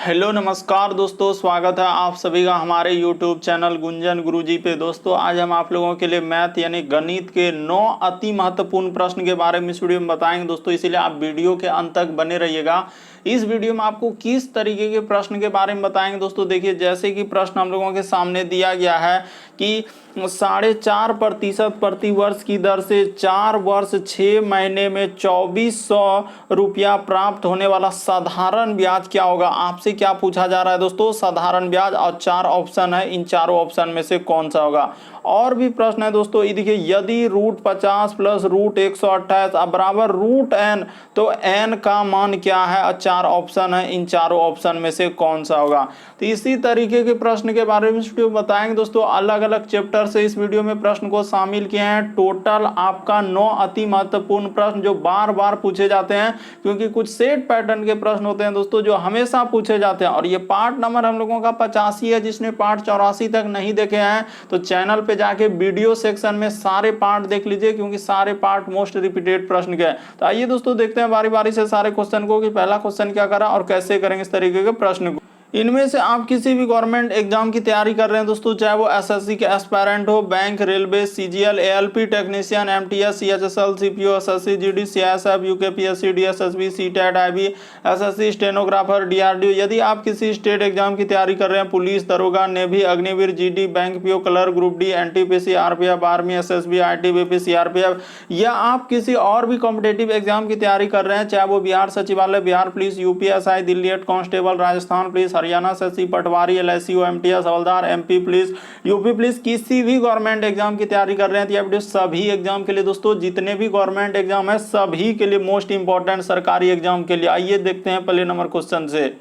Hello नमस्कार दोस्तों, स्वागत है आप सभी का हमारे यूट्यूब चैनल गुंजन गुरुजी पे। दोस्तों आज हम आप लोगों के लिए मैथ यानी गणित के 9 अति महत्वपूर्ण प्रश्न के बारे में इस वीडियो में बताएंगे दोस्तों, इसीलिए आप वीडियो के अंत तक बने रहिएगा। इस वीडियो में आपको किस तरीके के प्रश्न के बारे में बताएंगे दोस्तों। देखिए, जैसे कि प्रश्न हम लोगों के सामने दिया गया है कि 4.5% प्रति वर्ष की दर से 4 वर्ष 6 महीने में 2400 रुपया प्राप्त होने वाला साधारण ब्याज क्या होगा। आपसे क्या पूछा जा रहा है दोस्तों, साधारण ब्याज, और 4 ऑप्शन है, इन चारों ऑप्शन में से कौन सा होगा। और भी प्रश्न है दोस्तों, ये देखिए, यदि √50 प्लस √128 बराबर √n, तो n का मान क्या है, और 4 ऑप्शन है, इन चारों ऑप्शन में से कौन सा होगा। तो इसी तरीके के प्रश्न के बारे में इस वीडियो में बताएंगे दोस्तों। अलग अलग चैप्टर से इस वीडियो में प्रश्न को शामिल किए हैं। टोटल आपका 9 अति महत्वपूर्ण प्रश्न जो बार बार पूछे जाते हैं, क्योंकि कुछ सेट पैटर्न के प्रश्न होते हैं दोस्तों जो हमेशा पूछे जाते हैं। और ये पार्ट नंबर हम लोगों का 85 है। जिसने पार्ट 84 तक नहीं देखे हैं तो चैनल पे जाके वीडियो सेक्शन में सारे पार्ट देख लीजिए, क्योंकि सारे पार्ट मोस्ट रिपीटेड प्रश्न के हैं। तो आइए दोस्तों देखते हैं बारी बारी से सारे क्वेश्चन को, कि पहला क्वेश्चन क्या करा और कैसे करेंगे इस तरीके के प्रश्न को। इनमें से आप किसी भी गवर्नमेंट एग्जाम की तैयारी कर रहे हैं दोस्तों, चाहे वो एसएससी के एस्पायरेंट हो, bank, railway, CGL, ALP technician, MTS, CHSL, CPO, SSC, GD, CISF, UKPSC, DSSB, CTET, IB, SSC, stenographer, DRDO. यदि आप किसी स्टेट एग्जाम की तैयारी कर रहे हैं, पुलिस, दरोगा, navy, Agniveer, GD, bank PO, clerk, group D, NTPC, RPF, army, SSB, ITBP, CRPF, या आप किसी और भी कॉम्पिटेटिव एग्जाम की तैयारी कर रहे हैं, चाहे वो बिहार सचिवालय, Bihar police, UPSI, Delhi head constable, Rajasthan police, Haryana से पटवारी, एलआईसी, एमटीएस, हवलदार, एमपी पुलिस, यूपी पुलिस, किसी भी गवर्नमेंट एग्जाम की तैयारी कर रहे हैं, तो यह वीडियो सभी एग्जाम के लिए दोस्तों, जितने भी गवर्नमेंट एग्जाम है सभी के लिए मोस्ट इंपॉर्टेंट सरकारी एग्जाम के लिए। आइए देखते हैं पहले नंबर क्वेश्चन से।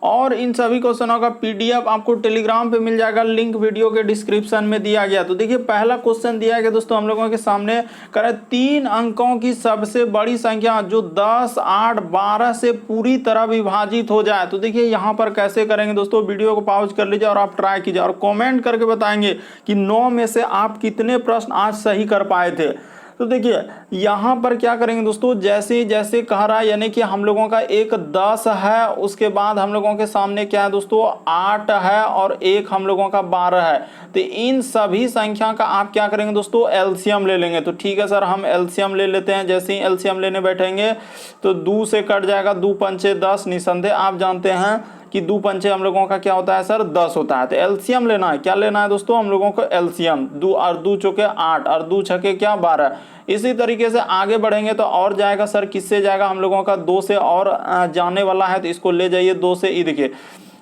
और इन सभी क्वेश्चनों का पीडीएफ आपको टेलीग्राम पे मिल जाएगा, लिंक वीडियो के डिस्क्रिप्शन में दिया गया। तो देखिए, पहला क्वेश्चन दिया गया दोस्तों हम लोगों के सामने, करें 3 अंकों की सबसे बड़ी संख्या जो 10, 8, 12 से पूरी तरह विभाजित हो जाए। तो देखिए यहाँ पर कैसे करेंगे दोस्तों, वीडियो को पॉज कर लीजिए और आप ट्राई कीजिए और कॉमेंट करके बताएंगे कि 9 में से आप कितने प्रश्न आज सही कर पाए थे। तो देखिए यहाँ पर क्या करेंगे दोस्तों, जैसे जैसे कह रहा है, यानी कि हम लोगों का एक 10 है, उसके बाद हम लोगों के सामने क्या है दोस्तों 8 है, और एक हम लोगों का 12 है। तो इन सभी संख्या का आप क्या करेंगे दोस्तों, एलसीएम ले लेंगे। तो ठीक है सर, हम एलसीएम ले लेते हैं। जैसे ही एलसीएम लेने बैठेंगे तो 2 से कट जाएगा, 2 पंचे 10। निसंदेह आप जानते हैं कि 2 पंचे हम लोगों का क्या होता है सर, 10 होता है। तो एलसीएम लेना है, क्या लेना है दोस्तों हम लोगों को, एलसीएम। 2 और 2 चौके 8 और 2 छके क्या 12। इसी तरीके से आगे बढ़ेंगे तो और जाएगा सर, किससे जाएगा, हम लोगों का 2 से और जाने वाला है, तो इसको ले जाइए 2 से। ये देखिए,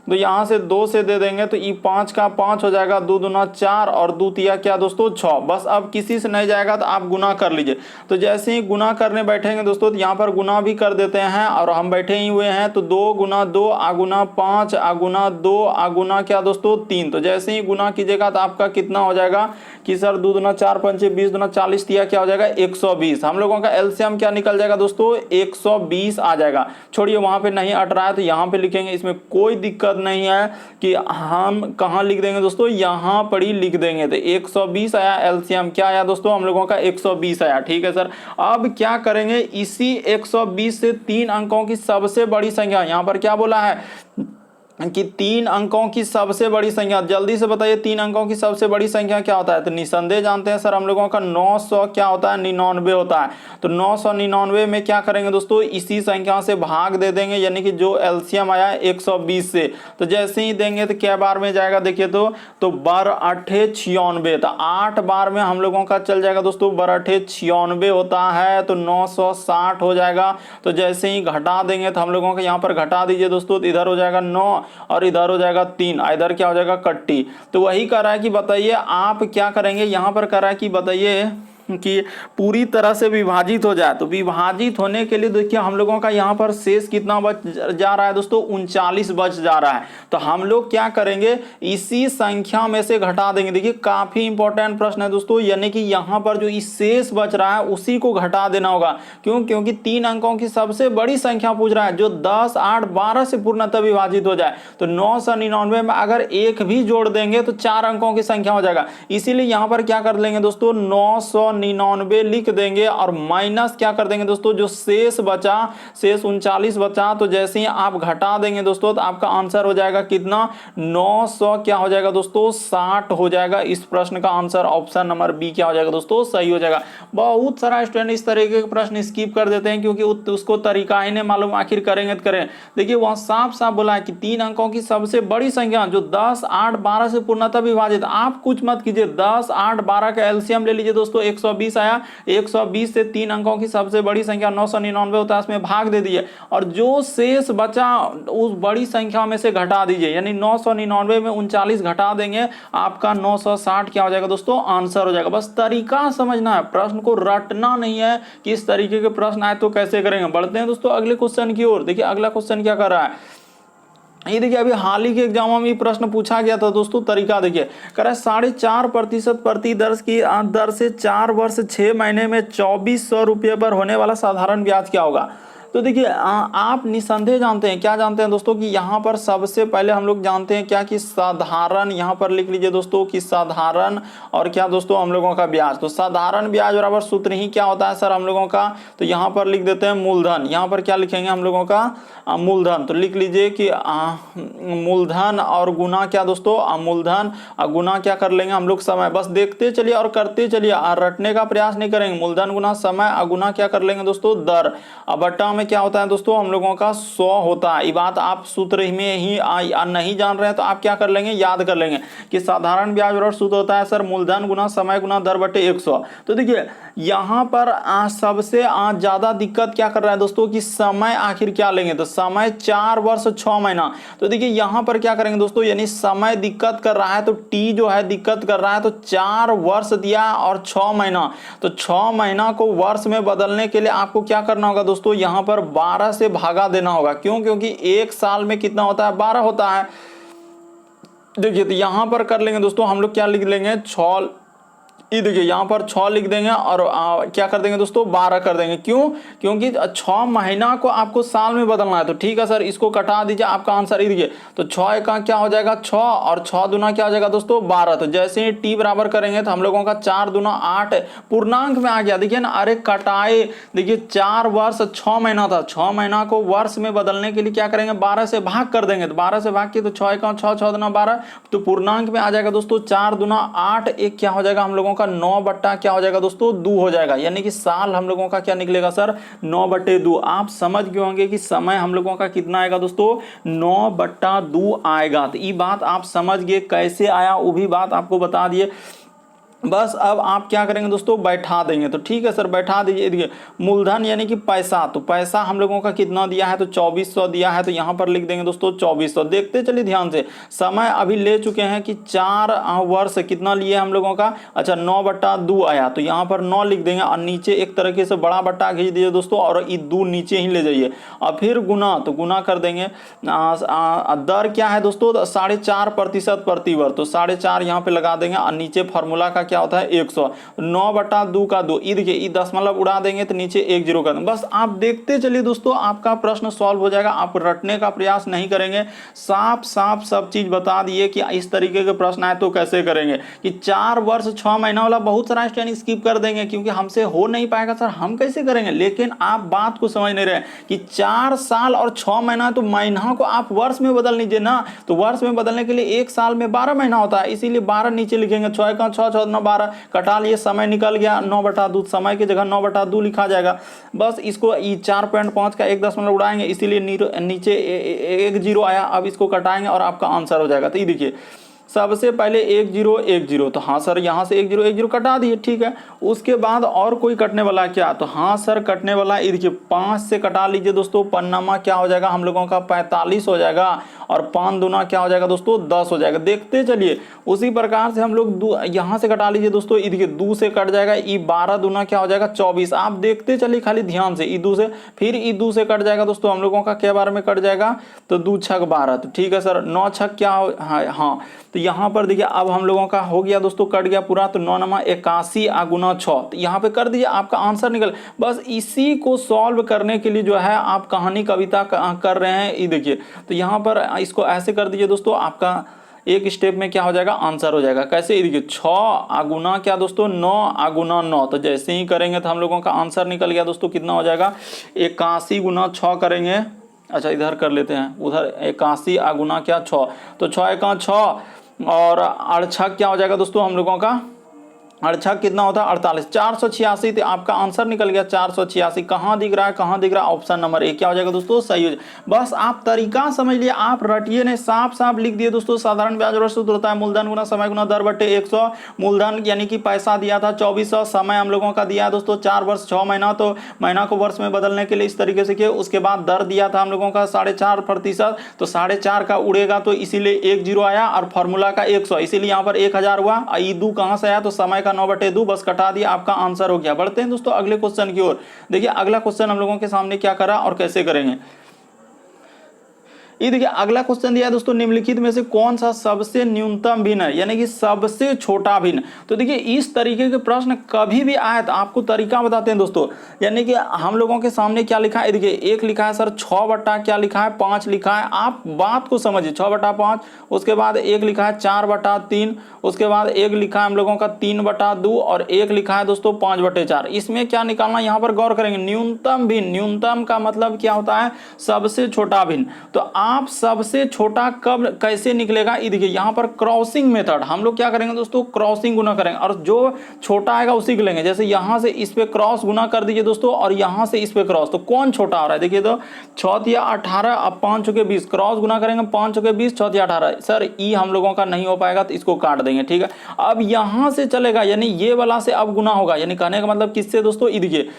तो यहाँ से 2 से दे देंगे तो ये 5 का 5 हो जाएगा, 2 दूना 4 और 2 तिया क्या दोस्तों 6। बस अब किसी से नहीं जाएगा तो आप गुना कर लीजिए। तो जैसे ही गुना करने बैठेंगे दोस्तों, तो यहाँ पर गुना भी कर देते हैं, और हम बैठे ही हुए हैं। तो 2 गुना 2 आगुना 5 आगुना 2 आगुना क्या दोस्तों 3। तो जैसे ही गुना कीजिएगा तो आपका कितना हो जाएगा कि सर 2 दूना 4 पंचे 20 दूना 40 तिया क्या हो जाएगा 120। हम लोगों का एलसीएम क्या निकल जाएगा दोस्तों, 120 आ जाएगा। छोड़िए, वहां पे नहीं अट रहा है तो यहाँ पे लिखेंगे, इसमें कोई दिक्कत नहीं है कि हम कहाँ लिख देंगे दोस्तों, यहाँ पर ही लिख देंगे। तो 120 आया एलसीएम, क्या आया दोस्तों हम लोगों का 120 आया। ठीक है सर, अब क्या करेंगे, इसी 120 से 3 अंकों की सबसे बड़ी संख्या, यहाँ पर क्या बोला है कि 3 अंकों की सबसे बड़ी संख्या, जल्दी से बताइए 3 अंकों की सबसे बड़ी संख्या क्या होता है। तो निसंदेह जानते हैं सर हम लोगों का 900 क्या होता है, 99 होता है। तो 999 में क्या करेंगे दोस्तों, इसी संख्या से भाग दे देंगे, यानी कि जो एलसीएम आया 120 से। तो जैसे ही देंगे तो क्या बार में जाएगा, देखिए तो 12 96। तो 8 बार में हम लोगों का चल जाएगा दोस्तों, 12 96 होता है, तो 960 हो जाएगा। तो जैसे ही घटा देंगे तो हम लोगों का यहाँ पर घटा दीजिए दोस्तों, तो इधर हो जाएगा 9 और इधर हो जाएगा 3, इधर क्या हो जाएगा कट्टी। तो वही कर रहा है कि बताइए आप क्या करेंगे, यहां पर कर रहा है कि बताइए कि पूरी तरह से विभाजित हो जाए। तो विभाजित होने के लिए देखिए हम लोगों का यहाँ पर शेष कितना बच जा रहा है दोस्तों, 39 बच जा रहा है। तो हम लोग क्या करेंगे, इसी संख्या में से घटा देंगे। देखिए काफी इंपॉर्टेंट प्रश्न है दोस्तों, यानी कि यहाँ पर जो इस शेष बच रहा है उसी को घटा देना होगा। क्यों, क्योंकि 3 अंकों की सबसे बड़ी संख्या पूछ रहा है जो 10, 8, 12 से पूर्णतः विभाजित हो जाए। तो 999 में अगर एक भी जोड़ देंगे तो 4 अंकों की संख्या हो जाएगा। इसीलिए यहाँ पर क्या कर लेंगे दोस्तों, 999 999 लिख देंगे और माइनस क्या कर देंगे दोस्तों, जो शेष बचा, शेष 39 बचा, तो जैसे ही आप घटा देंगे दोस्तों तो आपका आंसर हो जाएगा कितना, 900 क्या हो जाएगा दोस्तों, 60 हो जाएगा। इस प्रश्न का आंसर ऑप्शन नंबर बी क्या हो जाएगा दोस्तों, सही हो जाएगा। बहुत सारा स्टूडेंट इस तरीके के प्रश्न स्किप कर देते हैं क्योंकि उसको तरीका ही नहीं मालूम, आखिर करेंगे तो करें। देखिए वहां साफ साफ बोला है कि 3 अंकों की सबसे बड़ी संख्या जो 10, 8, 12 से पूर्णतः विभाजित, आप कुछ मत कीजिए, 10, 8, 12 का एलसीएम ले लीजिए दोस्तों, 120 आया, 120 से 3 अंकों की सबसे बड़ी संख्या 999 होता है, उसमें भाग दे दीजिए और जो शेष बचा उस बड़ी संख्या में से घटा दीजिए, यानी 999 में 39 घटा देंगे, आपका 960 क्या हो जाएगा दोस्तों, आंसर हो जाएगा। बस तरीका समझना है, प्रश्न को रटना नहीं है कि इस तरीके के प्रश्न आए तो कैसे करेंगे। बढ़ते हैं दोस्तों अगले क्वेश्चन की ओर। देखिए अगला क्वेश्चन क्या कर रहा है, ये देखिए अभी हाल ही के एग्जामों में प्रश्न पूछा गया था दोस्तों। तरीका देखिए, कह रहा है 4.5% प्रति दर्श की दर से 4 वर्ष 6 महीने में 2400 रुपये पर होने वाला साधारण ब्याज क्या होगा। तो देखिए आप निसंदेह जानते हैं, क्या जानते हैं दोस्तों, कि यहाँ पर सबसे पहले हम लोग जानते हैं क्या, कि साधारण, यहाँ पर लिख लीजिए दोस्तों कि साधारण और क्या दोस्तों हम लोगों का ब्याज। तो साधारण ब्याज बराबर सूत्र ही क्या होता है सर हम लोगों का, तो यहाँ पर लिख देते हैं मूलधन। यहाँ पर क्या लिखेंगे हम लोगों का, मूलधन। तो लिख लीजिए कि मूलधन और गुना क्या दोस्तों, मूलधन और गुना क्या कर लेंगे हम लोग, समय। बस देखते चलिए और करते चलिए, रटने का प्रयास नहीं करेंगे। मूलधन गुना समय और गुना क्या कर लेंगे दोस्तों, दर। अब बट्टा में क्या होता है दोस्तों हम लोगों का 100 होता है। ये बात आप सूत्र में ही नहीं जान रहे हैं तो आप क्या कर लेंगे, याद कर लेंगे कि साधारण ब्याज बराबर सूत्र होता है सर मूलधन गुना समय गुना दर बटे 100। तो देखिए यहाँ पर सबसे ज्यादा दिक्कत क्या कर रहा है दोस्तों, कि समय आखिर क्या लेंगे, तो समय 4 वर्ष 6 महीना। तो देखिए यहाँ पर क्या करेंगे दोस्तों, यानी समय दिक्कत कर रहा है तो टी जो है दिक्कत कर रहा है, तो 4 वर्ष दिया और 6 महीना, तो 6 महीना को वर्ष में बदलने के लिए आपको क्या करना होगा दोस्तों, यहाँ पर 12 से भागा देना होगा। क्यों, क्योंकि एक साल में कितना होता है, 12 होता है। देखिए तो यहां पर कर लेंगे दोस्तों हम लोग, क्या लिख लेंगे 6, ये देखिए यहाँ पर 6 लिख देंगे और क्या कर देंगे दोस्तों 12 कर देंगे। क्यों, क्योंकि 6 महीना को आपको साल में बदलना है। तो ठीक है सर, इसको कटा दीजिए, आपका आंसर ये देखिए, तो 6 का क्या हो जाएगा 6 और 6 दूना क्या हो जाएगा दोस्तों 12। तो जैसे ही टी बराबर करेंगे तो हम लोगों का 4 दूना 8 पूर्णांक में आ गया। देखिए ना, अरे कटाए, देखिए 4 वर्ष 6 महीना था, 6 महीना को वर्ष में बदलने के लिए क्या करेंगे 12 से भाग कर देंगे। तो 12 से भाग के तो 6 का 6, 6 दूना 12, तो पूर्णांक में आ जाएगा दोस्तों 4 दूना 8, एक क्या हो जाएगा हम लोगों का 9 बट्टा क्या हो जाएगा दोस्तों 2 हो जाएगा। यानी कि साल हम लोगों का क्या निकलेगा सर 9/2। आप समझ गए होंगे कि समय हम लोगों का कितना आएगा दोस्तों 9/2 आएगा। तो ये बात आप समझ गए, कैसे आया वो भी बात आपको बता दिए। बस अब आप क्या करेंगे दोस्तों बैठा देंगे। तो ठीक है सर बैठा दीजिए। देखिए मूलधन यानी कि पैसा, तो पैसा हम लोगों का कितना दिया है, तो 2400 दिया है, तो यहाँ पर लिख देंगे दोस्तों 2400। देखते चलिए ध्यान से, समय अभी ले चुके हैं कि 4 वर्ष कितना लिए हम लोगों का, अच्छा 9/2 आया, तो यहाँ पर 9 लिख देंगे और नीचे एक तरीके से बड़ा बट्टा खींच दीजिए दोस्तों और ये 2 नीचे ही ले जाइए और फिर गुना, तो गुना कर देंगे। दर क्या है दोस्तों 4.5% प्रति वर्ष, तो 4.5 यहाँ पे लगा देंगे और नीचे फॉर्मूला का क्या होता है 100, 9/2 का 2, ई देखिए ई दशमलव उड़ा देंगे तो नीचे 10 कर देंगे। बस आप देखते चलिए दोस्तों, आपका प्रश्न सॉल्व हो जाएगा। आप रटने का प्रयास नहीं करेंगे, साफ साफ सब चीज बता दिए कि इस तरीके के प्रश्न आए तो कैसे करेंगे। कि 4 वर्ष 6 महीना वाला बहुत सारा स्टूडेंट स्किप कर देंगे क्योंकि हमसे हो नहीं पाएगा सर, हम कैसे करेंगे। लेकिन आप बात को समझ नहीं रहे कि 4 साल और 6 महीना, तो महीना को आप वर्ष में बदल लीजिए ना, तो वर्ष में बदलने के लिए एक साल में 12 महीना होता है, इसीलिए 12 नीचे लिखेंगे। 6 का 6, 6 9 12 कटा लिए, समय निकल गया 9/2, समय की जगह 9/2 लिखा जाएगा। बस इसको 4.5 का 1 दशमलव उड़ाएंगे, इसीलिए नीचे 1 0 आया। अब इसको कटाएंगे और आपका आंसर हो जाएगा। तो ये देखिए सबसे पहले 1 0 1 0, तो हाँ सर यहाँ से 1 0 1 0 कटा दिए, ठीक है। उसके बाद और कोई कटने वाला क्या, तो हाँ सर कटने वाला, ये देखिए 5 से कटा लीजिए दोस्तों, पन्नामा क्या हो जाएगा हम लोगों का 45 हो जाएगा और 5 दूना क्या हो जाएगा दोस्तों 10 हो जाएगा। देखते चलिए उसी प्रकार से हम लोग यहाँ से कटा लीजिए दोस्तों, ये देखिए 2 से कट जाएगा, ई 12 दूना क्या हो जाएगा 24। आप देखते चलिए खाली ध्यान से, ई 2 से, फिर ई 2 से कट जाएगा दोस्तों हम लोगों का क्या बार में कट जाएगा, तो 2 6 12, तो ठीक है सर 9 6 क्या हो, हाँ तो यहाँ पर देखिए अब हम लोगों का हो गया दोस्तों, कट गया पूरा, तो 9 9 81 गुना 6, तो यहाँ पे कर दीजिए आपका आंसर निकल। बस इसी को सॉल्व करने के लिए जो है आप कहानी कविता कर रहे हैं, ये देखिए। तो यहाँ पर इसको ऐसे कर दीजिए दोस्तों, आपका एक स्टेप में क्या हो जाएगा, आंसर हो जाएगा। कैसे, देखिए 6 गुना क्या दोस्तों 9 गुना 9, तो जैसे ही करेंगे तो हम लोगों का आंसर निकल गया दोस्तों, कितना हो जाएगा 81 गुना 6 करेंगे। अच्छा इधर कर लेते हैं, उधर 81 गुना क्या 6, तो 6 एका 6 और 8 क्या हो जाएगा दोस्तों हम लोगों का, 8 कितना होता है 48, 486, तो आपका आंसर निकल गया 486। कहाँ दिख रहा है, कहाँ दिख रहा है, ऑप्शन नंबर ए क्या हो जाएगा दोस्तों, सही हो जाएगा। बस आप तरीका समझ लिए, आप रटिए ने साफ साफ लिख दिए दोस्तों। साधारण ब्याज दर सूत्र होता है मूलधन गुना समय गुना दर बटे 100। मूलधन यानी कि पैसा दिया था 2400, समय हम लोगों का दिया है दोस्तों 4 वर्ष 6 महीना, तो महीना को वर्ष में बदलने के लिए इस तरीके से किए। उसके बाद दर दिया था हम लोगों का 4.5%, तो 4.5 का उड़ेगा तो इसीलिए 1 0 आया, और फॉर्मूला का 100, इसीलिए यहाँ पर 1000 हुआ। ईदू कहाँ से आया, तो समय का 9/2, बस कटा दिया, आपका आंसर हो गया। बढ़ते हैं दोस्तों अगले क्वेश्चन की ओर। देखिए अगला क्वेश्चन हम लोगों के सामने क्या करा और कैसे करेंगे। ये देखिए अगला क्वेश्चन दिया है दोस्तों, निम्नलिखित में से कौन सा सबसे न्यूनतम भिन्न है, यानी कि सबसे छोटा भिन्न। तो देखिए इस तरीके के प्रश्न कभी भी आए तो आपको तरीका बताते हैं दोस्तों। यानी कि हम लोगों के सामने क्या लिखा है, देखिए एक लिखा है सर 6 बटा क्या लिखा है 5 लिखा है, आप बात को समझिए 6 बटा 5, उसके बाद एक लिखा है 4 बटा 3, उसके बाद एक लिखा है हम लोगों का 3 बटा 2 और एक लिखा है दोस्तों 5 बटे 4। इसमें क्या निकालना, यहाँ पर गौर करेंगे, न्यूनतम भिन्न। न्यूनतम का मतलब क्या होता है, सबसे छोटा भिन्न। तो आप सबसे छोटा कब कैसे निकलेगा, ये देखिए यहाँ पर क्रॉसिंग मेथड हम लोग क्या करेंगे दोस्तों, क्रॉसिंग गुना करेंगे और जो छोटा आएगा उसी को लेंगे। जैसे यहाँ से इस पे क्रॉस गुना कर दीजिए दोस्तों और यहाँ से इस पे क्रॉस, तो कौन छोटा आ रहा है, देखिए तो 6 या 18, अब 5 चौके 20, क्रॉस गुना करेंगे 5 चौके 20, 6 या 18। सर ई हम लोगों का नहीं हो पाएगा तो इसको काट देंगे, ठीक है। अब यहाँ से चलेगा, यानी ये वाला से अब गुना होगा, यानी कहने का मतलब किससे दोस्तों, ये देखिए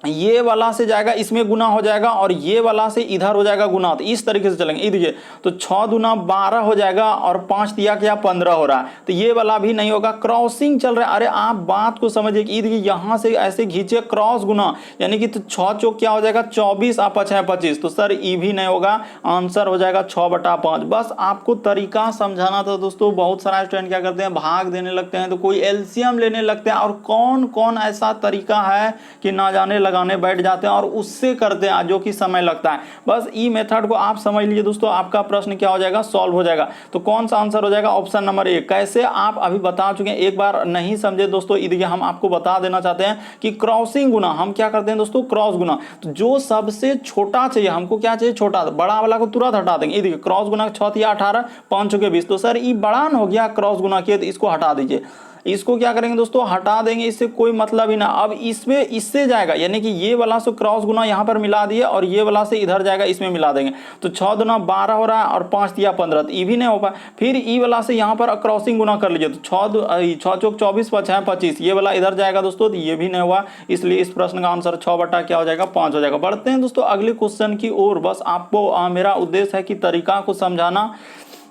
ये वाला से जाएगा इसमें गुना हो जाएगा और ये वाला से इधर हो जाएगा गुना, तो इस तरीके से चलेंगे। ये देखिए तो 6 दूना 12 हो जाएगा और 5 दिया क्या 15 हो रहा है, तो ये वाला भी नहीं होगा, क्रॉसिंग चल रहा है। अरे आप बात को समझिए कि देखिए यहाँ से ऐसे खींचे क्रॉस गुना, यानी कि तो 6 चौक क्या हो जाएगा 24, आप 5 25, तो सर ये भी नहीं होगा, आंसर हो जाएगा 6 बटा 5। बस आपको तरीका समझाना था दोस्तों। बहुत सारा स्टूडेंट क्या करते हैं, भाग देने लगते हैं, तो कोई एलसीएम लेने लगते हैं, और कौन कौन ऐसा तरीका है कि ना जाने लगाने बैठ जाते हैं और उससे करते हैं जो कि समय लगता है। बस ई मेथड को आप समझ लीजिए दोस्तों, आपका प्रश्न क्या हो जाएगा, सॉल्व हो जाएगा। तो कौन सा आंसर हो जाएगा, ऑप्शन नंबर ए। कैसे आप अभी बता चुके हैं, एक बार नहीं समझे दोस्तों, देखिए हम आपको बता देना चाहते हैं कि क्रॉसिंग गुना हम क्या करते हैं दोस्तों, क्रॉस गुना। तो जो सबसे छोटा चाहिए हमको, क्या चाहिए छोटा, बड़ा वाला को तुरंत हटा देंगे। देखिए क्रॉस गुना 6 या 18, 5 चौके 20, तो सर ये बड़ा हो गया क्रॉस गुना किया, तो इसको हटा दीजिए। इसको क्या करेंगे दोस्तों, हटा देंगे, इससे कोई मतलब ही ना। अब इसमें इससे जाएगा, यानी कि ये वाला से क्रॉस गुना यहाँ पर मिला दिए और ये वाला से इधर जाएगा, इसमें मिला देंगे, तो 6 दूना 12 हो रहा है और 5 दिया 15, तो ये भी नहीं हो पाए। फिर ई वाला से यहाँ पर क्रॉसिंग गुना कर लीजिए, तो 6 चौक 24, 5 6 25, ये वाला इधर जाएगा दोस्तों, तो ये भी नहीं हुआ, इसलिए इस प्रश्न का आंसर 6 बटा क्या हो जाएगा 5 हो जाएगा। बढ़ते हैं दोस्तों अगले क्वेश्चन की ओर। बस आपको मेरा उद्देश्य है कि तरीका को समझाना।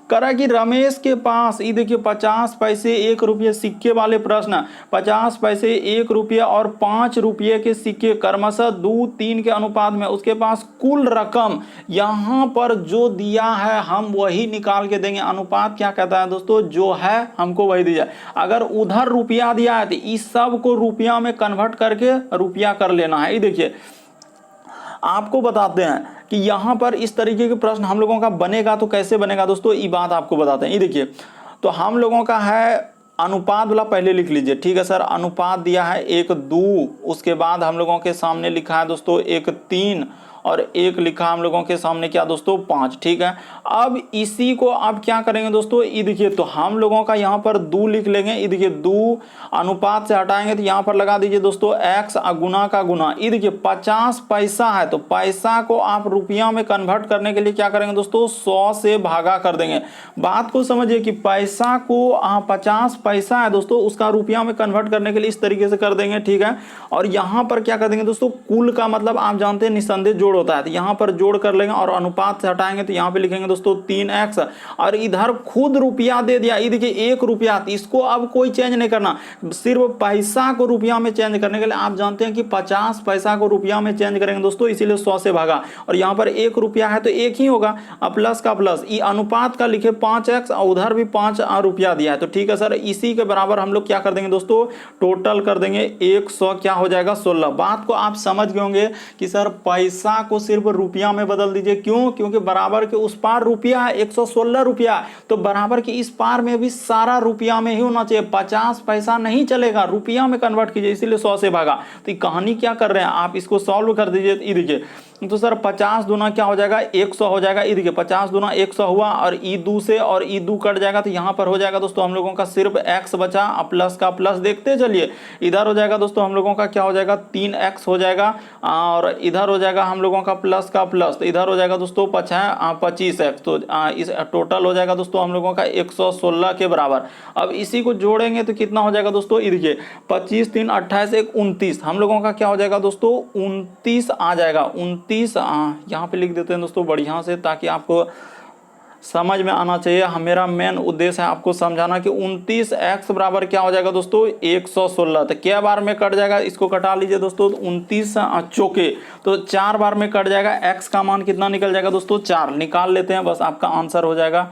करा कि रमेश के पास, ये देखिए 50 पैसे 1 रुपये सिक्के वाले प्रश्न, 50 पैसे 1 रुपये और 5 रुपये के सिक्के क्रमशः 2 3 के अनुपात में, उसके पास कुल रकम यहाँ पर जो दिया है हम वही निकाल के देंगे। अनुपात क्या कहता है दोस्तों, जो है हमको वही दिया। अगर उधर रुपया दिया है तो इस सब को रुपया में कन्वर्ट करके रुपया कर लेना है। ये देखिए आपको बताते हैं कि यहाँ पर इस तरीके के प्रश्न हम लोगों का बनेगा, तो कैसे बनेगा दोस्तों, ये बात आपको बताते हैं। ये देखिए तो हम लोगों का है अनुपात वाला, पहले लिख लीजिए, ठीक है सर। अनुपात दिया है 1 2, उसके बाद हम लोगों के सामने लिखा है दोस्तों 1 3 और एक लिखा हम लोगों के सामने क्या दोस्तों 5, ठीक है। अब इसी को आप क्या करेंगे दोस्तों, ये देखिए तो हम लोगों का यहाँ पर 2 लिख लेंगे। ये देखिए 2 अनुपात से हटाएंगे तो यहाँ पर लगा दीजिए दोस्तों x गुना का गुना। ये देखिए 50 पैसा है, तो पैसा को आप रुपया में कन्वर्ट करने के लिए क्या करेंगे दोस्तों, 100 से भागा कर देंगे। बात को समझिए कि पैसा को 50 पैसा है दोस्तों, उसका रुपया में कन्वर्ट करने के लिए इस तरीके से कर देंगे, ठीक है। और यहाँ पर क्या कर देंगे दोस्तों, कुल का मतलब आप जानते हैं निसंदेह जोड़ होता है, तो यहाँ पर जोड़ कर लेंगे और अनुपात से हटाएंगे तो यहाँ पे लिखेंगे दोस्तों 3x, और इधर खुद रुपया दे दिया। ये देखिए 1 रुपया, इसको अब कोई चेंज नहीं करना, सिर्फ पैसा को रुपया में चेंज करने के लिए आप जानते हैं कि 50 पैसा को रुपया में चेंज करेंगे दोस्तों, इसीलिए 100 से भागा। और यहाँ पर 1 रुपया है तो 1 ही होगा, प्लस का प्लस, ये अनुपात का लिखे 5x और उधर भी 5 रुपया दिया है, तो ठीक है सर। इसी के बराबर हम लोग क्या कर देंगे दोस्तों, टोटल कर देंगे 100 क्या हो जाएगा 16। बात को आप समझ गए होंगे कि सर पैसा को सिर्फ रुपया में बदल दीजिए। क्यों? क्योंकि बराबर के उस पार रुपया है, 116 रुपया, तो बराबर के इस पार में भी सारा रुपया में ही होना चाहिए, 50 पैसा नहीं चलेगा, रुपया में कन्वर्ट कीजिए, इसीलिए 100 से भागा। तो ये कहानी क्या कर रहे हैं आप, इसको सॉल्व कर दीजिए। ये देखिए तो सर 50 दूना क्या हो जाएगा, 100 हो जाएगा। ये देखिए 50 दूना 100 हुआ, और ई दू से और ई दू कट जाएगा, तो यहाँ पर हो जाएगा दोस्तों हम लोगों का सिर्फ x बचा, प्लस का प्लस देखते चलिए, इधर हो जाएगा दोस्तों हम लोगों का क्या हो जाएगा, 3x हो जाएगा, और इधर हो जाएगा हम लोगों का प्लस का प्लस, तो इधर हो जाएगा दोस्तों 25x, तो इस टोटल हो जाएगा दोस्तों हम लोगों का 116 के बराबर। अब इसी को जोड़ेंगे तो कितना हो जाएगा दोस्तों, ये देखिए 25 3 28 1 29, हम लोगों का क्या हो जाएगा दोस्तों 29 आ जाएगा, 29 यहाँ पे लिख देते हैं दोस्तों बढ़िया से, ताकि आपको समझ में आना चाहिए। मेरा मेन उद्देश्य है आपको समझाना कि 29x बराबर क्या हो जाएगा दोस्तों 116। तो क्या बार में कट जाएगा, इसको कटा लीजिए दोस्तों, 29 चौके तो 4 बार में कट जाएगा, x का मान कितना निकल जाएगा दोस्तों 4, निकाल लेते हैं, बस आपका आंसर हो जाएगा।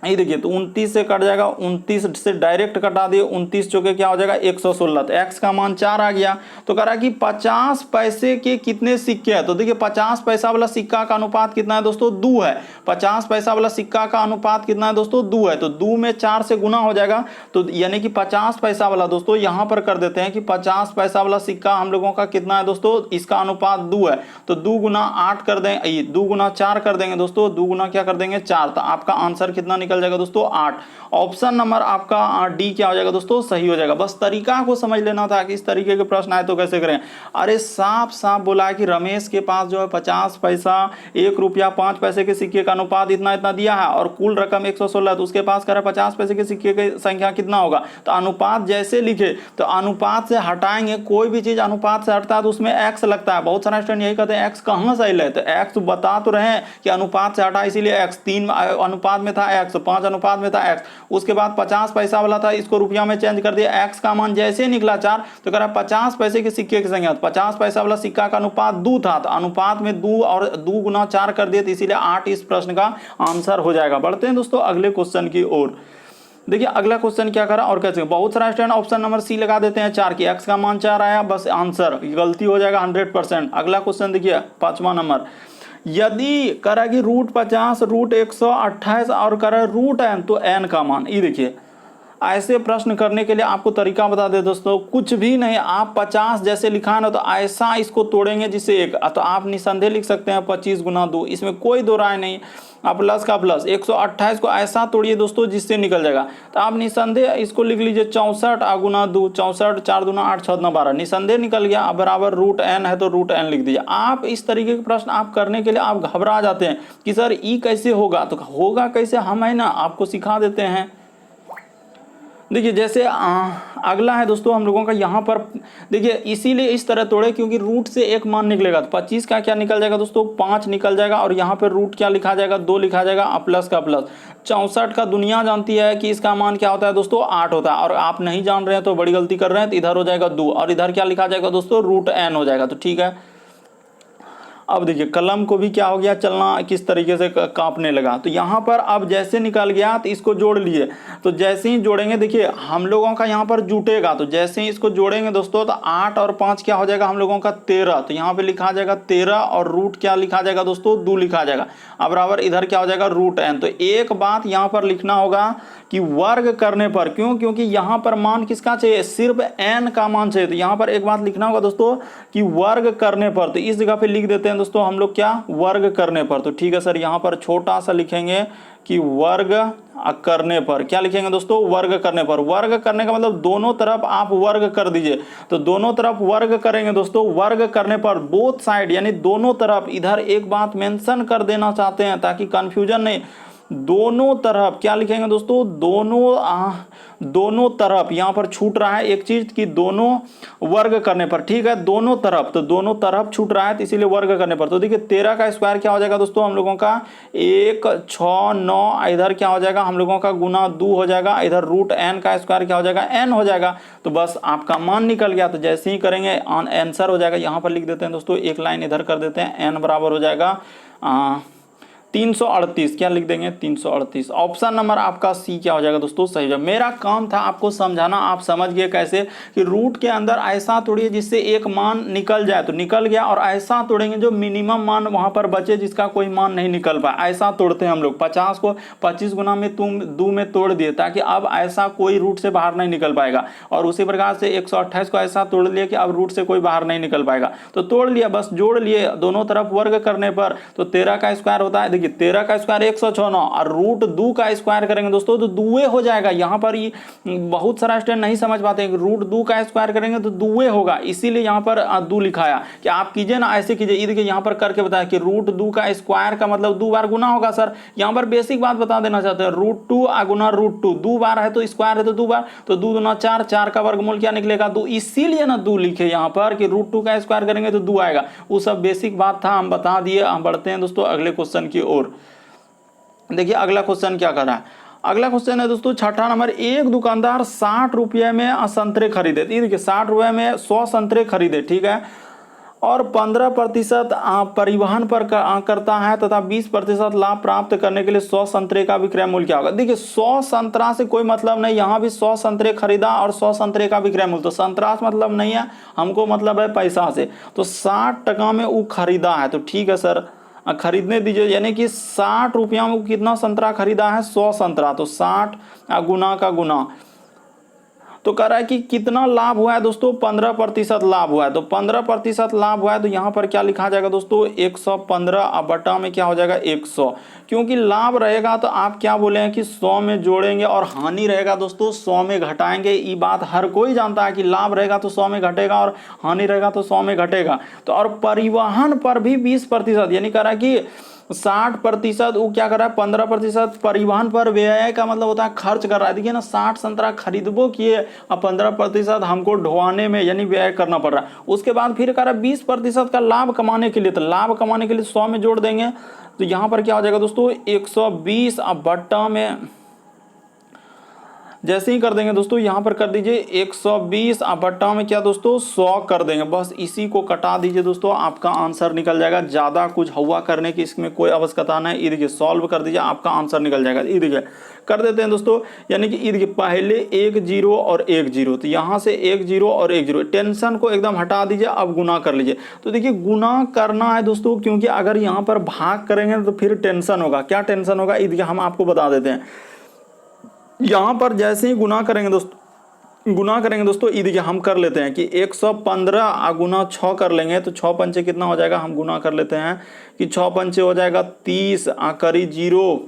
ये देखिए तो 29 से कट जाएगा, 29 से डायरेक्ट कटा दिए, 29 चौके क्या हो जाएगा 116, तो x का मान 4 आ गया। तो कह रहा कि 50 पैसे के कितने सिक्के हैं, तो देखिए 50 पैसा वाला सिक्का का अनुपात कितना है दोस्तों 2 है, 50 पैसा वाला सिक्का का अनुपात कितना है दोस्तों 2 है, तो 2 में 4 से गुना हो जाएगा, तो यानी कि 50 पैसा वाला दोस्तों यहाँ पर कर देते हैं कि 50 पैसा वाला सिक्का हम लोगों का कितना है दोस्तों, इसका अनुपात 2 है, तो 2 गुना 8 कर देंगे, 2 गुना 4 कर देंगे दोस्तों, 2 गुना क्या कर देंगे 4, तो आपका आंसर कितना निकल जाएगा दोस्तों 8। ऑप्शन नंबर आपका डी क्या हो जाएगा दोस्तों सही हो जाएगा। बस तरीका को समझ लेना था कि इस तरीके के प्रश्न आए तो कैसे करें। अरे साफ साफ बोला है कि रमेश के पास जो है 50 पैसा 1 रुपया 5 पैसे के सिक्के का अनुपात इतना इतना दिया है, और कुल रकम 116, तो उसके पास कह रहा है 50 पैसे के सिक्के की संख्या कितना होगा, तो अनुपात जैसे लिखे तो अनुपात से हटाएंगे, कोई भी चीज अनुपात से हटता है तो उसमें एक्स लगता है। बहुत सारे स्टूडेंट यही कहते हैं एक्स कहाँ से ले, तो एक्स बता तो रहे हैं कि अनुपात से हटा, इसीलिए एक्स 3 अनुपात में था, एक्स 5 अनुपात में था एक्स, उसके बाद 50 पैसा वाला था, इसको रुपया में चेंज कर दिया, एक्स का मान जैसे निकला 4, तो कह रहा है 50 पैसे के सिक्के की संख्या, 50 पैसा वाला सिक्का का अनुपात 2 था, तो अनुपात में 2 और 2 गुना 4 कर दिए, तो इसीलिए 8 इस प्रश्न का आंसर हो जाएगा। बढ़ते हैं दोस्तों अगले क्वेश्चन की ओर। देखिए अगला क्वेश्चन क्या करा और कैसे, बहुत सारा स्टूडेंट ऑप्शन नंबर सी लगा देते हैं 4 की, एक्स का मान 4 आया, बस आंसर गलती हो जाएगा 100%। अगला क्वेश्चन देखिए 5वां नंबर, यदि करा कि √50 √128 और करा √n, तो n का मान, ये देखिए ऐसे प्रश्न करने के लिए आपको तरीका बता दे दोस्तों, कुछ भी नहीं, आप 50 जैसे लिखा है ना, तो ऐसा इसको तोड़ेंगे जिससे एक, तो आप निसंदेह लिख सकते हैं 25 गुना 2, इसमें कोई दो राय नहीं, आप प्लस का प्लस 128 को ऐसा तोड़िए दोस्तों जिससे निकल जाएगा, तो आप निसंदेह इसको लिख लीजिए 64 गुना 2, 64 4 दूना 8 6 12, निसंदेह निकल गया। अब बराबर √n है तो √n लिख दीजिए। आप इस तरीके के प्रश्न आप करने के लिए आप घबरा जाते हैं कि सर ई कैसे होगा, तो होगा कैसे, हम है ना आपको सिखा देते हैं। देखिए जैसे अगला है दोस्तों हम लोगों का यहाँ पर, देखिए इसीलिए इस तरह तोड़े क्योंकि रूट से एक मान निकलेगा, तो 25 का क्या निकल जाएगा दोस्तों 5 निकल जाएगा, और यहाँ पर रूट क्या लिखा जाएगा 2 लिखा जाएगा, प्लस का प्लस। 64 का दुनिया जानती है कि इसका मान क्या होता है दोस्तों 8 होता है, और आप नहीं जान रहे हैं तो बड़ी गलती कर रहे हैं, तो इधर हो जाएगा 2, और इधर क्या लिखा जाएगा दोस्तों √n हो जाएगा, तो ठीक है। अब देखिए कलम को भी क्या हो गया, चलना किस तरीके से कांपने लगा, तो यहाँ पर अब जैसे निकल गया तो इसको जोड़ लिए, तो जैसे ही जोड़ेंगे देखिए हम लोगों का यहाँ पर जुटेगा, तो जैसे ही इसको जोड़ेंगे दोस्तों तो 8 और 5 क्या हो जाएगा हम लोगों का 13, तो यहाँ पे लिखा जाएगा 13, और रूट क्या लिखा जाएगा दोस्तों 2 लिखा जाएगा, अब बराबर इधर क्या हो जाएगा √n। तो एक बात यहाँ पर लिखना होगा कि वर्ग करने पर, क्यों, क्योंकि यहाँ पर मान किसका चाहिए, सिर्फ n का मान चाहिए, तो यहाँ पर एक बात लिखना होगा दोस्तों कि वर्ग करने पर, तो इस जगह पे लिख देते हैं दोस्तों हम लोग क्या, वर्ग करने पर, तो ठीक है सर यहाँ पर छोटा सा लिखेंगे कि वर्ग करने पर, क्या लिखेंगे दोस्तों वर्ग करने पर। वर्ग करने का मतलब दोनों तरफ आप वर्ग कर दीजिए, तो दोनों तरफ वर्ग करेंगे दोस्तों, वर्ग करने पर बोथ साइड यानी दोनों तरफ, इधर एक बात मेंशन कर देना चाहते हैं ताकि कंफ्यूजन नहीं, दोनों तरफ क्या लिखेंगे दोस्तों, दोनों तरफ, यहाँ पर छूट रहा है एक चीज कि दोनों वर्ग करने पर, ठीक है दोनों तरफ, तो दोनों तरफ छूट रहा है तो इसीलिए वर्ग करने पर। तो देखिए 13 का स्क्वायर क्या हो जाएगा दोस्तों हम लोगों का 1 6 9, इधर क्या हो जाएगा हम लोगों का गुना 2 हो जाएगा, इधर √n का स्क्वायर क्या हो जाएगा n हो जाएगा, तो बस आपका मान निकल गया। तो जैसे ही करेंगे आंसर हो जाएगा, यहाँ पर लिख देते हैं दोस्तों एक लाइन इधर कर देते हैं, n बराबर हो जाएगा 338, क्या लिख देंगे 338। ऑप्शन नंबर आपका सी क्या हो जाएगा दोस्तों, सही जवाब। मेरा काम था आपको समझाना, आप समझ गए कैसे कि रूट के अंदर ऐसा तोड़िए जिससे एक मान निकल जाए तो निकल गया, और ऐसा तोड़ेंगे जो मिनिमम मान वहां पर बचे जिसका कोई मान नहीं निकल पाए, ऐसा तोड़ते हैं हम लोग। 50 को 25 गुना में तुम 2 में तोड़ दिए ताकि अब ऐसा कोई रूट से बाहर नहीं निकल पाएगा, और उसी प्रकार से 128 को ऐसा तोड़ लिया कि अब रूट से कोई बाहर नहीं निकल पाएगा, तो तोड़ लिया, बस जोड़ लिए दोनों तरफ वर्ग करने पर, तो 13 का स्क्वायर होता है, देखिए 13 का स्क्वायर 106, और रूट 2 का स्क्वायर करेंगे दोस्तों तो 2 हो जाएगा। यहाँ पर ये बहुत सारा स्टूडेंट नहीं समझ पाते हैं, रूट 2 का स्क्वायर करेंगे तो 2 होगा, इसीलिए यहाँ पर 2 लिखाया कि आप कीजिए ना ऐसे कीजिए। ये देखिए यहाँ पर करके बताया कि रूट 2 का स्क्वायर का मतलब 2 बार गुना होगा सर। यहाँ पर बेसिक बात बता देना चाहते हैं, रूट 2 गुना रूट 2, 2 बार है तो स्क्वायर है तो 2 बार, तो 2 दूना 4, 4 का वर्गमूल क्या निकलेगा 2, इसीलिए ना 2 लिखे यहाँ पर कि रूट 2 का स्क्वायर करेंगे तो 2 आएगा। वो सब बेसिक बात था, हम बता दिए। हम बढ़ते हैं दोस्तों अगले क्वेश्चन की ओर। देखिए अगला क्वेश्चन क्या कर रहा है। अगला क्वेश्चन है दोस्तों 6ठा नंबर, एक दुकानदार 60 रुपये में संतरे खरीदे, देखिए 60 रुपये में 100 संतरे खरीदे, ठीक है, और 15% परिवहन पर करता है तथा 20% लाभ प्राप्त करने के लिए 100 संतरे का विक्रय मूल्य क्या होगा। देखिए 100 संतरा से कोई मतलब नहीं, यहाँ भी 100 संतरे खरीदा और 100 संतरे का विक्रय मूल्य, तो संतरा से मतलब नहीं है, हमको मतलब है पैसा से, तो 60 टका में वो खरीदा है, तो ठीक है सर खरीदने दीजिए। यानी कि 60 रुपया में कितना संतरा खरीदा है, 100 संतरा, तो 60 गुना का गुना, तो कह रहा है कि कितना लाभ हुआ है दोस्तों, 15% लाभ हुआ है, तो 15% लाभ हुआ है, तो यहाँ पर क्या लिखा जाएगा दोस्तों 115 बटा में क्या हो जाएगा 100, क्योंकि लाभ रहेगा तो आप क्या बोले हैं कि 100 में जोड़ेंगे, और हानि रहेगा दोस्तों 100 में घटाएंगे। ये बात हर कोई जानता है कि लाभ रहेगा तो 100 में घटेगा और हानि रहेगा तो 100 में घटेगा। तो और परिवहन पर भी 20%, यानी कह रहा है कि 60% वो क्या कर रहा है 15% परिवहन पर व्यय का मतलब होता है खर्च कर रहा है। देखिए ना 60 संतरा खरीदबो किए और 15% हमको ढोवाने में यानी व्यय करना पड़ रहा है। उसके बाद फिर कर रहा है 20% का लाभ कमाने के लिए, तो लाभ कमाने के लिए 100 में जोड़ देंगे, तो यहाँ पर क्या हो जाएगा दोस्तों 120 बट्टा में जैसे ही कर देंगे दोस्तों यहाँ पर कर दीजिए 120 बट्टा में क्या दोस्तों 100 कर देंगे, बस इसी को कटा दीजिए दोस्तों, आपका आंसर निकल जाएगा। ज़्यादा कुछ हवा करने की इसमें कोई आवश्यकता नहीं। ये देखिए सॉल्व कर दीजिए, आपका आंसर निकल जाएगा। ये देखिए कर देते हैं दोस्तों, यानी कि ये देखिए पहले 1 0 और 1 0, तो यहाँ से 1 0 और 1 0, टेंशन को एकदम हटा दीजिए, अब गुना कर लीजिए। तो देखिए गुना करना है दोस्तों, क्योंकि अगर यहाँ पर भाग करेंगे तो फिर टेंशन होगा। क्या टेंशन होगा, ये देखिए हम आपको बता देते हैं। यहाँ पर जैसे ही गुना करेंगे दोस्तों ये देखिए हम कर लेते हैं कि 115 गुना 6 कर लेंगे, तो 6 पंचे कितना हो जाएगा, हम गुना कर लेते हैं कि 6 पंचे हो जाएगा 30, करी 0,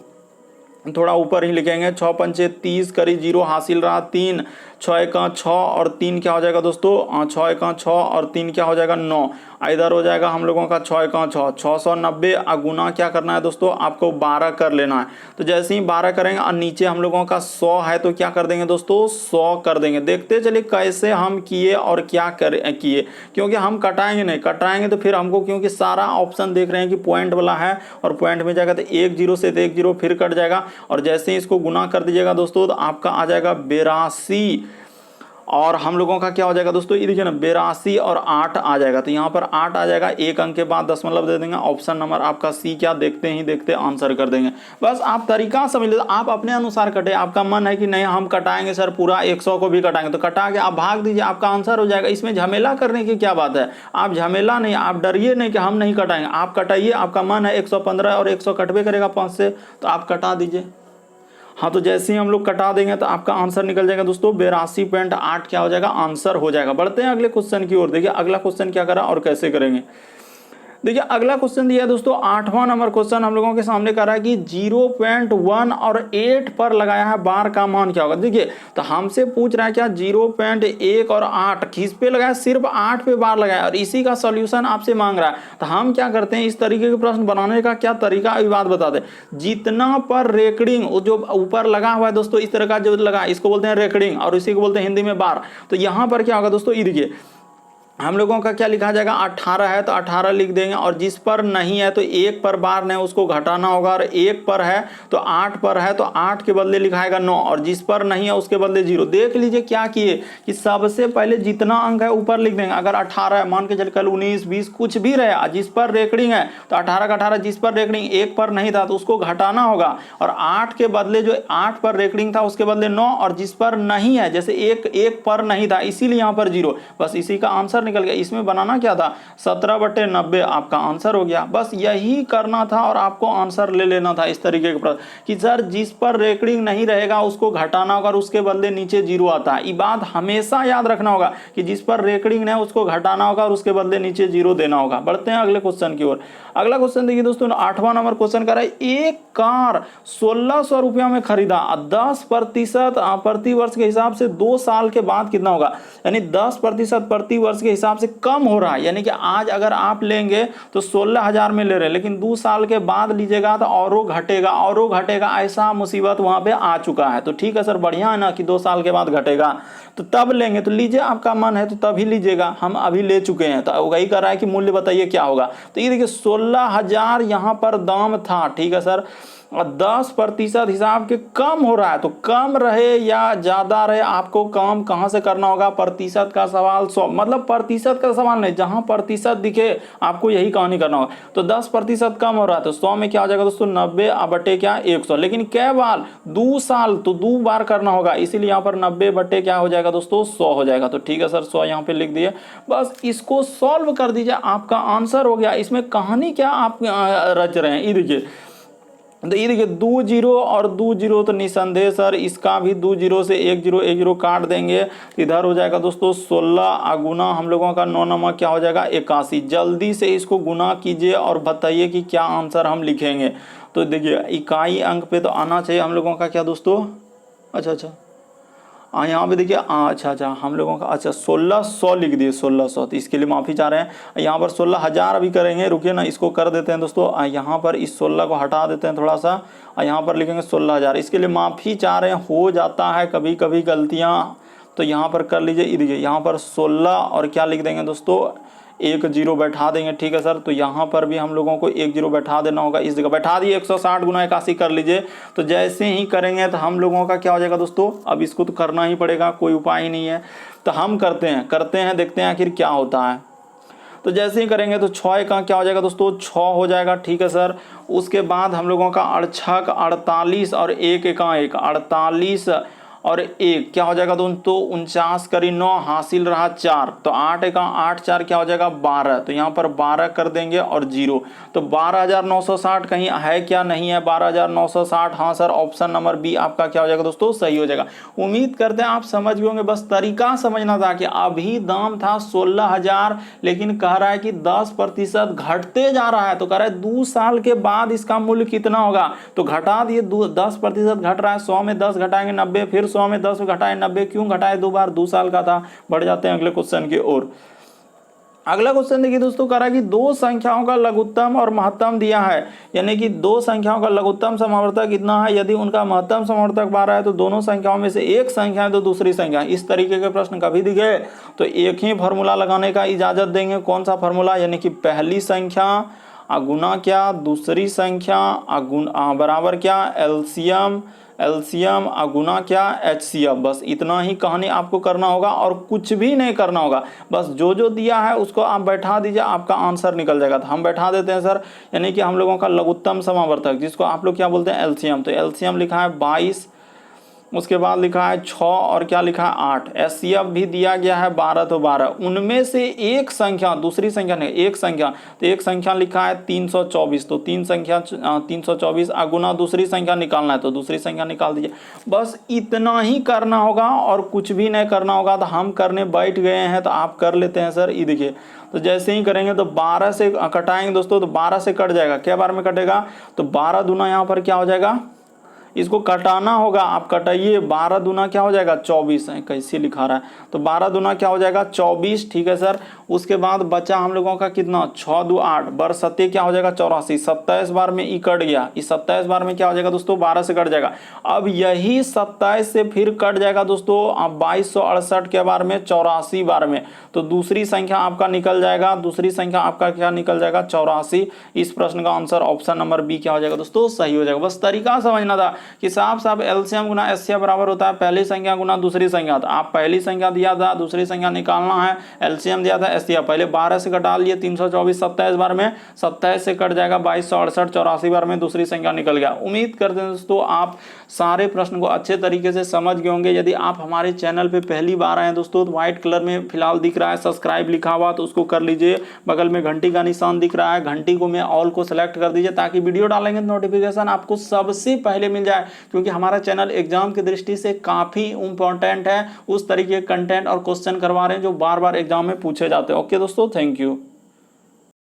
थोड़ा ऊपर ही लिखेंगे, 6 पंचे 30 करी 0 हासिल रहा 3, 6 एका 6 और 3 क्या हो जाएगा दोस्तों 6 एका 6 और 3 क्या हो जाएगा 9, इधर हो जाएगा हम लोगों का 6 एका 6 690। गुना क्या करना है दोस्तों, आपको 12 कर लेना है। तो जैसे ही 12 करेंगे और नीचे हम लोगों का 100 है तो क्या कर देंगे दोस्तों 100 कर देंगे। देखते चलिए कैसे हम किए और क्या किए, क्योंकि हम कटाएंगे नहीं, कटाएंगे तो फिर हमको, क्योंकि सारा ऑप्शन देख रहे हैं कि पॉइंट वाला है और पॉइंट में जाएगा तो 1 0 से 1 0 फिर कट जाएगा, और जैसे ही इसको गुना कर दीजिएगा दोस्तों तो आपका आ जाएगा 82, और हम लोगों का क्या हो जाएगा दोस्तों ये देखिए ना 82 और 8 आ जाएगा, तो यहाँ पर 8 आ जाएगा, एक अंक के बाद दशमलव दे देंगे। ऑप्शन नंबर आपका सी क्या, देखते ही देखते आंसर कर देंगे। बस आप तरीका समझ लीजिए, आप अपने अनुसार कटे, आपका मन है कि नहीं हम कटाएंगे सर पूरा 100 को भी कटाएंगे, तो कटा के आप भाग दीजिए, आपका आंसर हो जाएगा। इसमें झमेला करने की क्या बात है, आप झमेला नहीं, आप डरिए नहीं कि हम नहीं कटाएंगे, आप कटाइए। आपका मन है 115 और 100 कटवे करेगा 5 से, तो आप कटा दीजिए। हाँ तो जैसे ही हम लोग कटा देंगे तो आपका आंसर निकल जाएगा दोस्तों 82.8 क्या हो जाएगा, आंसर हो जाएगा। बढ़ते हैं अगले क्वेश्चन की ओर। देखिए अगला क्वेश्चन क्या करा और कैसे करेंगे। देखिए अगला क्वेश्चन दिया है दोस्तों 8वां नंबर क्वेश्चन हम लोगों के सामने कर रहा है कि 0.1 और 8 पर लगाया है बार का मान क्या होगा। देखिए तो हमसे पूछ रहा है क्या 0.1 और 8 किस पे लगाया, सिर्फ 8 पे बार लगाया, और इसी का सॉल्यूशन आपसे मांग रहा है। तो हम क्या करते हैं, इस तरीके के प्रश्न बनाने का क्या तरीका अभी बात बता दें। जितना पर रेकडिंग जो ऊपर लगा हुआ है दोस्तों, इस तरह का जो लगा इसको बोलते हैं रेकडिंग, और इसी को बोलते हैं हिंदी में बार। तो यहाँ पर क्या होगा दोस्तों, ये देखिए हम लोगों का क्या लिखा जाएगा, 18 है तो 18 लिख देंगे, और जिस पर नहीं है तो 1 पर बार नहीं उसको घटाना होगा, और 1 पर है तो 8 पर है तो 8 के बदले लिखाएगा 9, और जिस पर नहीं है उसके बदले 0। देख लीजिए क्या किए कि सबसे पहले जितना अंक है ऊपर लिख देंगे। अगर 18 है, मान के चल कल 19 20 कुछ भी रहे, जिस पर रेकरिंग है तो 18 का 18, जिस पर रेकरिंग 1 पर नहीं था तो उसको घटाना होगा, और 8 के बदले जो 8 पर रेकरिंग था उसके बदले 9, और जिस पर नहीं है जैसे 1 पर नहीं था इसीलिए यहाँ पर 0। बस इसी का आंसर निकल गया। इसमें बनाना क्या था, 17/90 आपका आंसर हो गया। बस यही करना था और आपको आंसर ले लेना था इस तरीके का प्रश्न कि सर जिस पर रेकरिंग नहीं रहेगा उसको घटाना होगा और उसके बदले नीचे 0 आता है। ये बात हमेशा याद रखना होगा कि जिस पर रेकरिंग है उसको घटाना होगा और उसके बदले नीचे 0 देना होगा। बढ़ते हैं अगले क्वेश्चन की ओर। अगला क्वेश्चन देखिए दोस्तों, 8वां नंबर क्वेश्चन कर रहा है, एक कार 1600 रुपया में खरीदा, 10% प्रति वर्ष के हिसाब से 2 साल के बाद कितना होगा, यानी 10% प्रति वर्ष के हिसाब से कम हो रहा है। यानी कि आज अगर आप लेंगे तो 16,000 में ले रहे हैं, लेकिन 2 साल के बाद लीजिएगा तो औरों घटेगा, ऐसा मुसीबत वहां पे आ चुका है। तो ठीक है सर, बढ़िया है ना कि 2 साल के बाद घटेगा, तो तब लेंगे तो लीजिए, आपका मन है तो तभी लीजिएगा। हम अभी ले चुके हैं तो वही कर रहा है कि मूल्य बताइए क्या होगा। तो ये देखिए 16,000 यहाँ पर दाम था, ठीक है सर, और 10% हिसाब के कम हो रहा है। तो कम रहे या ज्यादा रहे, आपको काम कहां से करना होगा, प्रतिशत का सवाल 100, मतलब प्रतिशत का सवाल नहीं, जहां प्रतिशत दिखे आपको यही कहानी करना होगा। तो 10% कम हो रहा है तो 100 में क्या हो जाएगा दोस्तों, 90/100। लेकिन कै बार, 2 साल, तो 2 बार करना होगा, इसीलिए यहाँ पर 90 क्या हो जाएगा दोस्तों, 100 हो जाएगा। तो ठीक है सर, 100 यहाँ पे लिख दिए। बस इसको सॉल्व कर दीजिए, आपका आंसर हो गया। इसमें कहानी क्या आप रच रहे हैं, ये देखिए, तो ये देखिए 2 0 और 2 0, तो निसंदेह सर इसका भी 2 0 से 1 0 1 0 काट देंगे, इधर हो जाएगा दोस्तों 16 गुना हम लोगों का 9 नमक क्या हो जाएगा 81। जल्दी से इसको गुना कीजिए और बताइए कि क्या आंसर हम लिखेंगे। तो देखिए इकाई अंक पे तो आना चाहिए हम लोगों का क्या दोस्तों, अच्छा यहाँ पे देखिए अच्छा हम लोगों का 1600 लिख दिए, 1600, तो इसके लिए माफ़ी चाह रहे हैं। यहाँ पर 16,000 अभी करेंगे, रुकिए ना, इसको कर देते हैं दोस्तों। यहाँ पर इस 16 को हटा देते हैं थोड़ा सा, यहाँ पर लिखेंगे 16,000। इसके लिए माफ़ी चाह रहे हैं, हो जाता है कभी कभी गलतियाँ, तो यहाँ पर कर लीजिए। देखिए यहाँ पर 16 और क्या लिख देंगे दोस्तों, 1 0 बैठा देंगे, ठीक है सर। तो यहाँ पर भी हम लोगों को 1 0 बैठा देना होगा, इस जगह बैठा दिए। 160 गुना 81 कर लीजिए। तो जैसे ही करेंगे तो हम लोगों का क्या हो जाएगा दोस्तों, अब इसको तो करना ही पड़ेगा, कोई उपाय ही नहीं है। तो हम करते हैं देखते हैं आखिर क्या होता है। तो जैसे ही करेंगे तो 6 का क्या हो जाएगा दोस्तों, 6 हो जाएगा, ठीक है सर। उसके बाद हम लोगों का 6 48 और 1 का 1 48 और 1 क्या हो जाएगा दोस्तों, 49 करी 9 हासिल रहा 4, तो 8 का 8 4 क्या हो जाएगा 12। तो यहाँ पर 12 कर देंगे और 0, तो 12,960 कहीं है क्या, नहीं है 12,960। हाँ सर, ऑप्शन नंबर बी आपका क्या हो जाएगा दोस्तों, सही हो जाएगा। उम्मीद करते हैं आप समझ गए होंगे, बस तरीका समझना था कि अभी दाम था 16,000, लेकिन कह रहा है कि 10% घटते जा रहा है, तो कह रहा है 2 साल के बाद इसका मूल्य कितना होगा। तो घटा दिए, 10% घट रहा है, 100 में 10 घटाएंगे 90, फिर 100 में 10 घटाए 90, क्यों घटाए 2 बार, 2 साल का था। बढ़ जाते हैं अगले क्वेश्चन की ओर। अगला क्वेश्चन देखिए दोस्तों, कह रहा है कि 2 संख्याओं का लघुत्तम और महत्तम दिया है, यानी कि 2 संख्याओं का लघुत्तम समावर्तक कितना है, यदि उनका महत्तम समावर्तक 12 है तो दोनों संख्याओं में से एक संख्या है तो दूसरी संख्या। इस तरीके के प्रश्न कभी दिखे तो एक ही फॉर्मूला लगाने का इजाजत देंगे। कौन सा फॉर्मूला, यानी कि पहली संख्या गुना क्या दूसरी संख्या बराबर क्या एलसीएम गुना क्या एचसीएफ। बस इतना ही कहानी आपको करना होगा और कुछ भी नहीं करना होगा। बस जो दिया है उसको आप बैठा दीजिए, आपका आंसर निकल जाएगा। तो हम बैठा देते हैं सर, यानी कि हम लोगों का लघुत्तम समावर्तक जिसको आप लोग क्या बोलते हैं एलसीएम। तो एलसीएम लिखा है 22, उसके बाद लिखा है 6 और क्या लिखा है 8। एचसीएफ भी दिया गया है 12, तो 12 उनमें से एक संख्या दूसरी संख्या नहीं, एक संख्या, तो एक संख्या लिखा है 324, तो 324 गुना दूसरी संख्या निकालना है, तो दूसरी संख्या निकाल दीजिए। बस इतना ही करना होगा और कुछ भी नहीं करना होगा। तो हम करने बैठ गए हैं, तो आप कर लेते हैं सर। ये देखिए, तो जैसे ही करेंगे तो 12 से कटाएंगे दोस्तों, तो 12 से कट जाएगा, क्या बार में कटेगा, तो 12 दूना यहाँ पर क्या हो जाएगा, इसको कटाना होगा, आप कटाइए। 12 दूना क्या हो जाएगा 24, कैसे लिखा रहा है, तो 12 दूना क्या हो जाएगा 24, ठीक है सर। उसके बाद बचा हम लोगों का कितना 6 2 8 बर 7 क्या हो जाएगा 84, 27 बार में ई कट गया, इस 27 बार में क्या हो जाएगा दोस्तों 12 से कट जाएगा। अब यही 27 से फिर कट जाएगा दोस्तों 2268 के बार में 84 बार में, तो दूसरी संख्या आपका निकल जाएगा, दूसरी संख्या आपका क्या निकल जाएगा 84। इस प्रश्न का आंसर ऑप्शन नंबर बी क्या हो जाएगा दोस्तों सही हो जाएगा। बस तरीका समझना था कि साफ साफ एलसीएम गुना एचसीएफ बराबर होता है पहली संख्या गुना दूसरी संख्या। तो आप पहली संख्या दिया था, दूसरी संख्या निकालना है, एलसीएम दिया था एचसीएफ, पहले 12 से घटा लिए 324 27 बार में, 27 से कट जाएगा 2268 84 बार में, दूसरी संख्या निकल गया। उम्मीद करते हैं दोस्तों आप सारे प्रश्न को अच्छे तरीके से समझ गए होंगे। यदि आप हमारे चैनल पे पहली बार आए हैं दोस्तों तो व्हाइट कलर में फिलहाल दिख रहा है सब्सक्राइब लिखा हुआ, तो उसको कर लीजिए। बगल में घंटी का निशान दिख रहा है, घंटी को में ऑल को सिलेक्ट कर दीजिए ताकि वीडियो डालेंगे तो नोटिफिकेशन आपको सबसे पहले मिल जाए, क्योंकि हमारा चैनल एग्जाम की दृष्टि से काफी इंपॉर्टेंट है। उस तरीके के कंटेंट और क्वेश्चन करवा रहे हैं जो बार बार एग्जाम में पूछे जाते हैं। ओके दोस्तों, थैंक यू।